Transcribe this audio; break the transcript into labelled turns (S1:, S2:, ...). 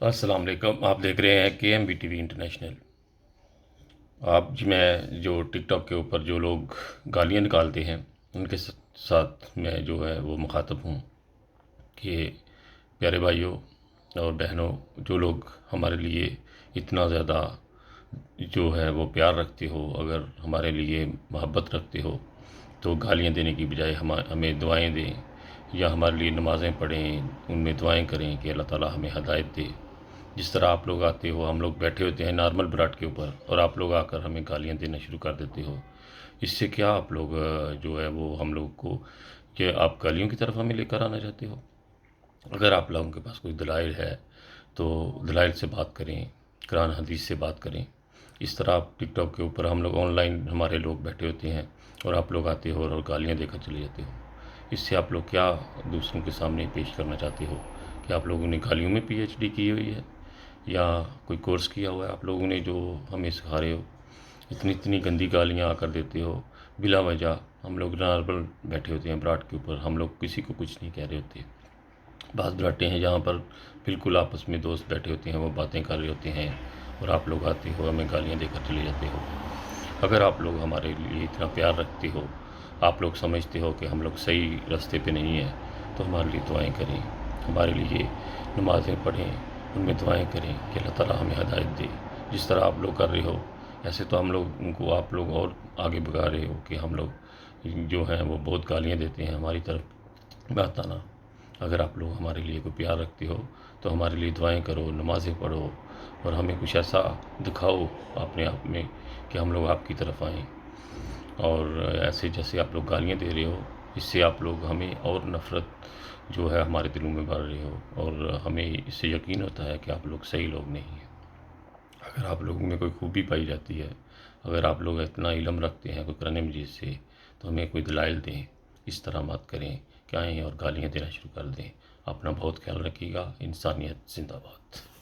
S1: السلام علیکم، آپ دیکھ رہے ہیں کے M B T V international. میں جو ٹک ٹاک کے اوپر جو لوگ گالیاں نکالتے ہیں ان کے ساتھ میں جو ہے وہ مخاطب ہوں کہ پیارے بھائیوں اور بہنوں، جو لوگ ہمارے لیے اتنا زیادہ جو ہے وہ پیار رکھتے ہو، اگر ہمارے لیے محبت رکھتے ہو تو گالیاں دینے کی بجائے ہمیں دعائیں دیں یا ہمارے لیے نمازیں پڑھیں، ان میں دعائیں کریں کہ اللہ تعالیٰ ہمیں ہدایت دے۔ جس طرح آپ لوگ آتے ہو، ہم لوگ بیٹھے ہوتے ہیں نارمل براڈ کے اوپر اور آپ لوگ آ کر ہمیں گالیاں دینا شروع کر دیتے ہو، اس سے کیا آپ لوگ جو ہے وہ ہم لوگ کو کہ آپ گالیوں کی طرف ہمیں لے کر آنا چاہتے ہو؟ اگر آپ لوگوں کے پاس کوئی دلائل ہے تو دلائل سے بات کریں، قرآن حدیث سے بات کریں۔ اس طرح آپ ٹک ٹاک کے اوپر ہم لوگ آن لائن ہمارے لوگ بیٹھے ہوتے ہیں اور آپ لوگ آتے ہو اور گالیاں دے کر چلے جاتے ہو، اس سے آپ لوگ کیا دوسروں کے سامنے پیش کرنا چاہتے ہو کہ آپ لوگوں نے گالیوں میں پی ایچ ڈی کی ہوئی ہے یا کوئی کورس کیا ہوا ہے آپ لوگوں نے جو ہمیں سکھا رہے ہو؟ اتنی اتنی گندی گالیاں آ کر دیتے ہو بلا وجہ۔ ہم لوگ نارمل بیٹھے ہوتے ہیں براڈ کے اوپر، ہم لوگ کسی کو کچھ نہیں کہہ رہے ہوتے۔ بعض براڈیں ہیں جہاں پر بالکل آپس میں دوست بیٹھے ہوتے ہیں، وہ باتیں کر رہے ہوتے ہیں اور آپ لوگ آتے ہو ہمیں گالیاں دے کر چلے جاتے ہو۔ اگر آپ لوگ ہمارے لیے اتنا پیار رکھتے ہو، آپ لوگ سمجھتے ہو کہ ہم لوگ صحیح راستے پہ نہیں ہیں، تو ہمارے لیے دعائیں کریں، ہمارے لیے نمازیں پڑھیں، ان میں دعائیں کریں کہ اللہ تعالیٰ ہمیں ہدایت دے۔ جس طرح آپ لوگ کر رہے ہو ایسے تو ہم لوگ ان کو آپ لوگ اور آگے بگا رہے ہو کہ ہم لوگ جو ہیں وہ بہت گالیاں دیتے ہیں ہماری طرف بات آنا۔ اگر آپ لوگ ہمارے لیے کوئی پیار رکھتے ہو تو ہمارے لیے دعائیں کرو، نمازیں پڑھو اور ہمیں کچھ ایسا دکھاؤ اپنے آپ میں کہ ہم لوگ آپ کی طرف آئیں۔ اور ایسے جیسے آپ لوگ گالیاں دے رہے ہو، اس سے آپ لوگ ہمیں اور نفرت جو ہے ہمارے دلوں میں بھر رہے ہو، اور ہمیں اس سے یقین ہوتا ہے کہ آپ لوگ صحیح لوگ نہیں ہیں۔ اگر آپ لوگوں میں کوئی خوبی پائی جاتی ہے، اگر آپ لوگ اتنا علم رکھتے ہیں کوئی قرآن مجید سے، تو ہمیں کوئی دلائل دیں، اس طرح مت کریں کہ آئیں اور گالیاں دینا شروع کر دیں۔ اپنا بہت خیال رکھیے گا۔ انسانیت زندہ باد۔